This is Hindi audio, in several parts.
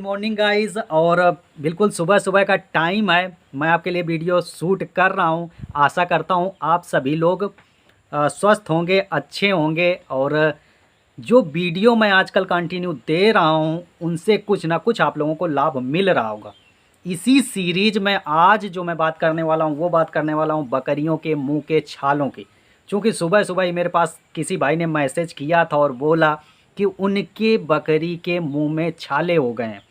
Morning guys. और बिल्कुल सुबह सुबह का टाइम है। मैं आपके लिए वीडियो शूट कर रहा हूं। आशा करता हूं आप सभी लोग स्वस्थ होंगे, अच्छे होंगे। और जो वीडियो मैं आजकल कंटिन्यू दे रहा हूं उनसे कुछ ना कुछ आप लोगों को लाभ मिल रहा होगा। इसी सीरीज में आज जो मैं बात करने वाला हूं वो बात करने वाला हूं बकरियों के मुंह के छालों की। क्योंकि सुबह सुबह ही मेरे पास किसी भाई ने मैसेज किया था और बोला कि उनके बकरी के मुंह में छाले हो गए हैं।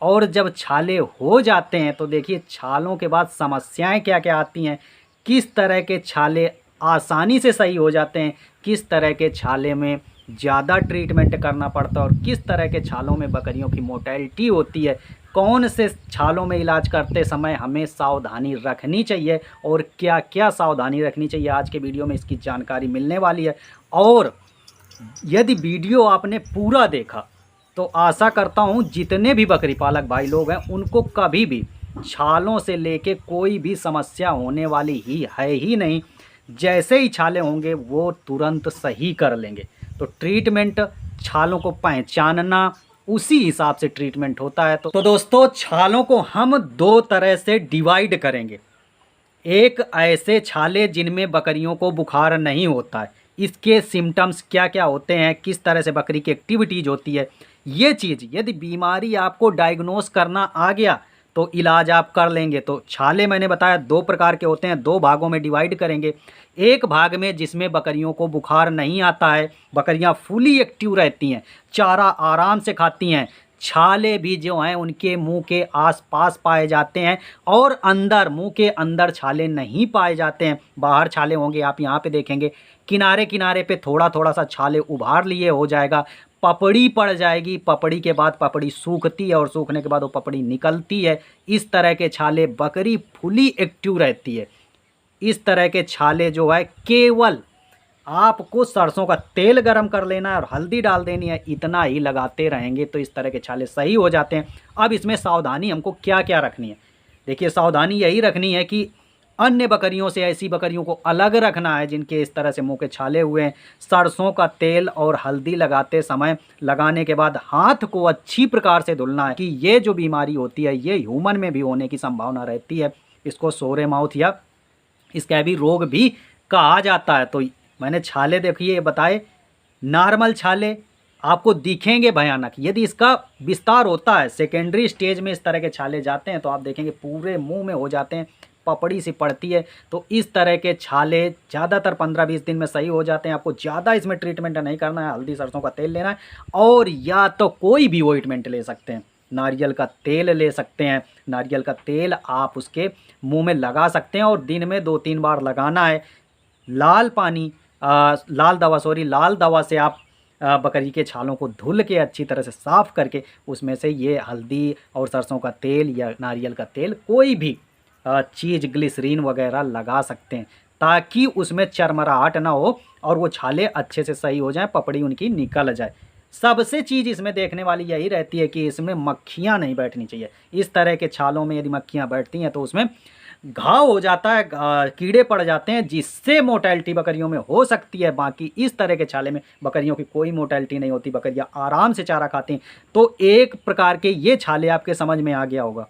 और जब छाले हो जाते हैं तो देखिए छालों के बाद समस्याएं क्या क्या आती हैं, किस तरह के छाले आसानी से सही हो जाते हैं, किस तरह के छाले में ज़्यादा ट्रीटमेंट करना पड़ता है और किस तरह के छालों में बकरियों की मोर्टेलिटी होती है, कौन से छालों में इलाज करते समय हमें सावधानी रखनी चाहिए और क्या क्या सावधानी रखनी चाहिए, आज के वीडियो में इसकी जानकारी मिलने वाली है। और यदि वीडियो आपने पूरा देखा तो आशा करता हूँ जितने भी बकरी पालक भाई लोग हैं उनको कभी भी छालों से लेके कोई भी समस्या होने वाली ही है ही नहीं। जैसे ही छाले होंगे वो तुरंत सही कर लेंगे। तो ट्रीटमेंट छालों को पहचानना, उसी हिसाब से ट्रीटमेंट होता है। तो दोस्तों छालों को हम दो तरह से डिवाइड करेंगे। एक ऐसे छाले जिनमें बकरियों को बुखार नहीं होता है, इसके सिम्टम्स क्या क्या होते हैं, किस तरह से बकरी की एक्टिविटीज़ होती है, ये चीज़ यदि बीमारी आपको डायग्नोस करना आ गया तो इलाज आप कर लेंगे। तो छाले मैंने बताया दो प्रकार के होते हैं, दो भागों में डिवाइड करेंगे। एक भाग में जिसमें बकरियों को बुखार नहीं आता है, बकरियां फुली एक्टिव रहती हैं, चारा आराम से खाती हैं, छाले भी जो हैं उनके मुंह के आसपास पाए जाते हैं और अंदर मुंह के अंदर छाले नहीं पाए जाते हैं। बाहर छाले होंगे, आप यहाँ पे देखेंगे किनारे किनारे पे थोड़ा थोड़ा सा छाले उभार लिए हो जाएगा, पपड़ी पड़ जाएगी, पपड़ी के बाद पपड़ी सूखती है और सूखने के बाद वो पपड़ी निकलती है। इस तरह के छाले बकरी फुली एक्टिव रहती है। इस तरह के छाले जो है केवल आपको सरसों का तेल गरम कर लेना है और हल्दी डाल देनी है, इतना ही लगाते रहेंगे तो इस तरह के छाले सही हो जाते हैं। अब इसमें सावधानी हमको क्या क्या रखनी है, देखिए सावधानी यही रखनी है कि अन्य बकरियों से ऐसी बकरियों को अलग रखना है जिनके इस तरह से मुंह के छाले हुए हैं। सरसों का तेल और हल्दी लगाते समय लगाने के बाद हाथ को अच्छी प्रकार से धुलना है कि ये जो बीमारी होती है ये ह्यूमन में भी होने की संभावना रहती है। इसको सोरे माउथ या स्कैबी रोग भी कहा जाता है। तो मैंने छाले देखिए बताए, नॉर्मल छाले आपको दिखेंगे भयानक, यदि इसका विस्तार होता है सेकेंडरी स्टेज में इस तरह के छाले जाते हैं तो आप देखेंगे पूरे मुंह में हो जाते हैं, पपड़ी सी पड़ती है। तो इस तरह के छाले ज़्यादातर 15-20 दिन में सही हो जाते हैं। आपको ज़्यादा इसमें ट्रीटमेंट नहीं करना है, हल्दी सरसों का तेल लेना है और या तो कोई भी ऑइंटमेंट ले सकते हैं, नारियल का तेल ले सकते हैं। नारियल का तेल आप उसके मुंह में लगा सकते हैं और दिन में 2-3 बार लगाना है। लाल दवा से आप बकरी के छालों को धुल के अच्छी तरह से साफ़ करके उसमें से ये हल्दी और सरसों का तेल या नारियल का तेल कोई भी चीज़ ग्लिसरीन वगैरह लगा सकते हैं ताकि उसमें चरमराहट ना हो और वो छाले अच्छे से सही हो जाएं, पपड़ी उनकी निकल जाए। सबसे चीज़ इसमें देखने वाली यही रहती है कि इसमें मक्खियाँ नहीं बैठनी चाहिए। इस तरह के छालों में यदि मक्खियाँ बैठती हैं तो उसमें घाव हो जाता है, कीड़े पड़ जाते हैं जिससे मोर्टेलिटी बकरियों में हो सकती है। बाकी इस तरह के छाले में बकरियों की कोई मोर्टेलिटी नहीं होती, बकरियां आराम से चारा खाती हैं। तो एक प्रकार के ये छाले आपके समझ में आ गया होगा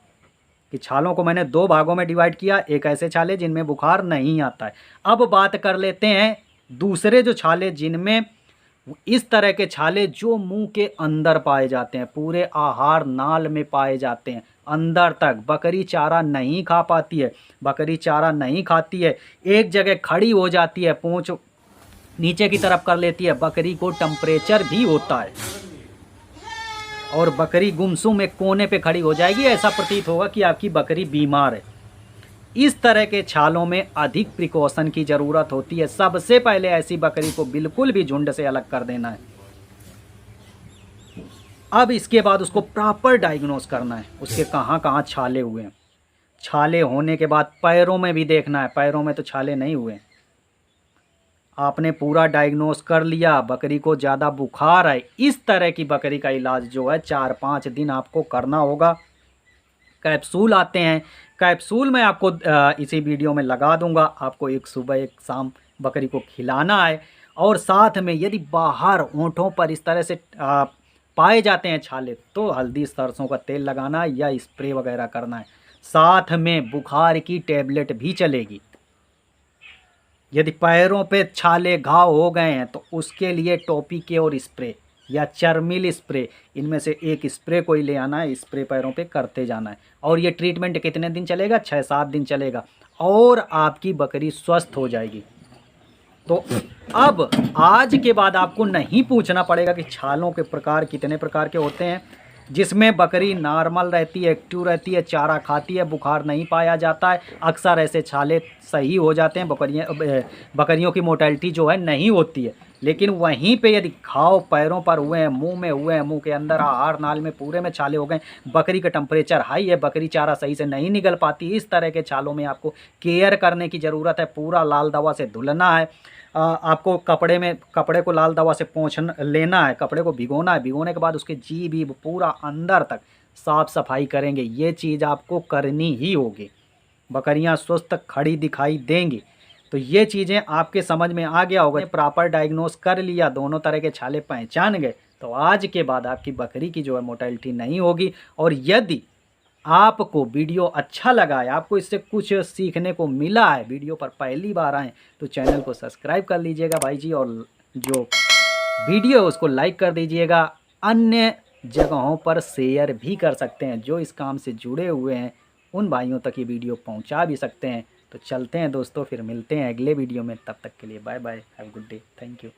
कि छालों को मैंने दो भागों में डिवाइड किया। एक ऐसे छाले जिनमें बुखार नहीं आता है। अब बात कर लेते हैं दूसरे जो छाले जिनमें इस तरह के छाले जो मुंह के अंदर पाए जाते हैं, पूरे आहार नाल में पाए जाते हैं अंदर तक। बकरी चारा नहीं खा पाती है, बकरी चारा नहीं खाती है, एक जगह खड़ी हो जाती है, पूंछ नीचे की तरफ कर लेती है, बकरी को टेम्परेचर भी होता है और बकरी गुमसुम एक कोने पे खड़ी हो जाएगी, ऐसा प्रतीत होगा कि आपकी बकरी बीमार है। इस तरह के छालों में अधिक प्रिकॉशन की ज़रूरत होती है। सबसे पहले ऐसी बकरी को बिल्कुल भी झुंड से अलग कर देना है। अब इसके बाद उसको प्रॉपर डायग्नोस करना है उसके कहाँ कहाँ छाले हुए हैं। छाले होने के बाद पैरों में भी देखना है, पैरों में तो छाले नहीं हुए। आपने पूरा डायग्नोस कर लिया, बकरी को ज़्यादा बुखार है, इस तरह की बकरी का इलाज जो है 4-5 दिन आपको करना होगा। कैप्सूल आते हैं, कैप्सूल मैं आपको इसी वीडियो में लगा दूंगा। आपको एक सुबह एक शाम बकरी को खिलाना है और साथ में यदि बाहर होंठों पर इस तरह से पाए जाते हैं छाले, तो हल्दी सरसों का तेल लगाना या स्प्रे वगैरह करना है। साथ में बुखार की टेबलेट भी चलेगी। यदि पैरों पे छाले घाव हो गए हैं तो उसके लिए टोपी के और स्प्रे या चर्मिल स्प्रे, इनमें से एक स्प्रे कोई ले आना है, स्प्रे पैरों पे करते जाना है। और ये ट्रीटमेंट कितने दिन चलेगा? 6-7 दिन चलेगा और आपकी बकरी स्वस्थ हो जाएगी। तो अब आज के बाद आपको नहीं पूछना पड़ेगा कि छालों के प्रकार कितने प्रकार के होते हैं। जिसमें बकरी नॉर्मल रहती है, एक्टिव रहती है, चारा खाती है, बुखार नहीं पाया जाता है, अक्सर ऐसे छाले सही हो जाते हैं। बकरियों की मोर्टेलिटी जो है नहीं होती है। लेकिन वहीं पे यदि घाव पैरों पर हुए हैं, मुंह में हुए हैं, मुंह के अंदर, आहार नाल में, पूरे में छाले हो गए, बकरी का टेम्परेचर हाई है, बकरी चारा सही से नहीं निगल पाती, इस तरह के छालों में आपको केयर करने की ज़रूरत है। पूरा लाल दवा से धुलना है। आपको कपड़े को लाल दवा से पोंछ लेना है, कपड़े को भिगोना है, भिगोने के बाद उसके जी भी पूरा अंदर तक साफ़ सफाई करेंगे। ये चीज़ आपको करनी ही होगी। बकरियां स्वस्थ खड़ी दिखाई देंगी। तो ये चीज़ें आपके समझ में आ गया होगा। प्रॉपर डायग्नोस कर लिया, दोनों तरह के छाले पहचान गए, तो आज के बाद आपकी बकरी की जो है मोर्टेलिटी नहीं होगी। और यदि आपको वीडियो अच्छा लगा है, आपको इससे कुछ सीखने को मिला है, वीडियो पर पहली बार आए तो चैनल को सब्सक्राइब कर लीजिएगा भाई जी, और जो वीडियो है उसको लाइक कर दीजिएगा। अन्य जगहों पर शेयर भी कर सकते हैं, जो इस काम से जुड़े हुए हैं उन भाइयों तक ये वीडियो पहुंचा भी सकते हैं। तो चलते हैं दोस्तों, फिर मिलते हैं अगले वीडियो में। तब तक के लिए bye bye, have good day, thank you.